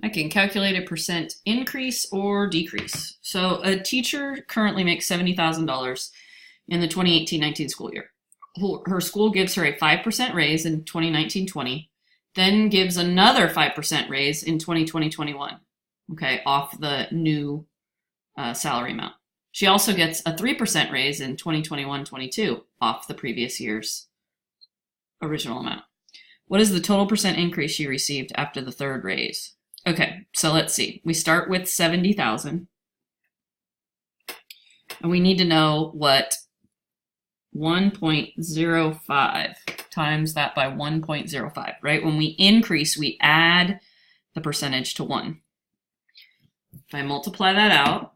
I can calculate a percent increase or decrease. So a teacher currently makes $70,000 in the 2018-19 school year. Her school gives her a 5% raise in 2019-20, then gives another 5% raise in 2020-21, okay, off the new salary amount. She also gets a 3% raise in 2021-22 off the previous year's original amount. What is the total percent increase she received after the third raise? Okay, so let's see. We start with 70,000. And we need to know what 1.05 times that by 1.05, right? When we increase, we add the percentage to 1. If I multiply that out,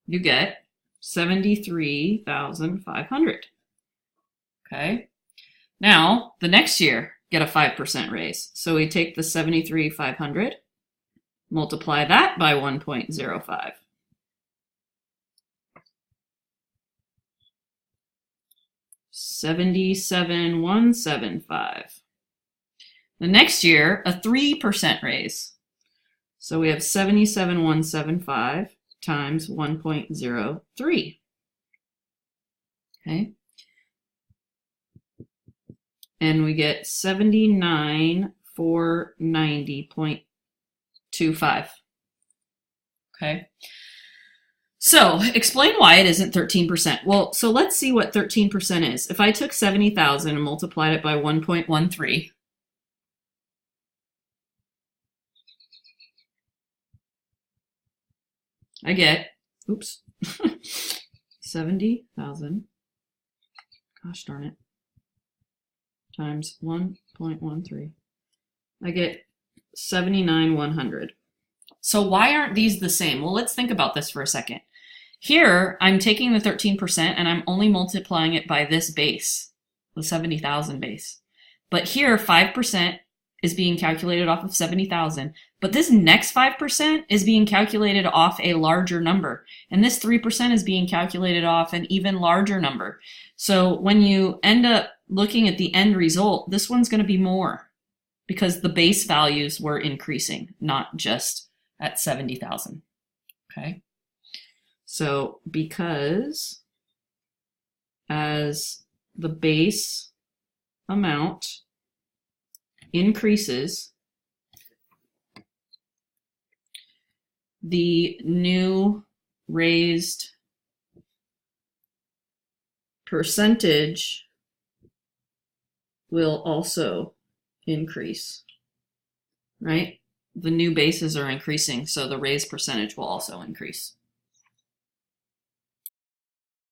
you get 73,500. Okay. Now, the next year, get a 5% raise. So we take the 73,500, multiply that by 1.05. $77,175. The next year, a 3% raise. So we have 77,175 times 1.03. Okay. And we get 79,490.25. Okay. So explain why it isn't 13%. Well, so let's see what 13% is. If I took 70,000 and multiplied it by 1.13, I get, oops, 70,000, gosh darn it, times 1.13. I get 79,100. So why aren't these the same? Well, let's think about this for a second. Here, I'm taking the 13% and I'm only multiplying it by this base, the 70,000 base. But here, 5% is being calculated off of 70,000. But this next 5% is being calculated off a larger number. And this 3% is being calculated off an even larger number. So when you end up looking at the end result, this one's going to be more because the base values were increasing, not just at 70,000. Okay. So because as the base amount increases, the new raised percentage will also increase, right? The new bases are increasing, so the raised percentage will also increase.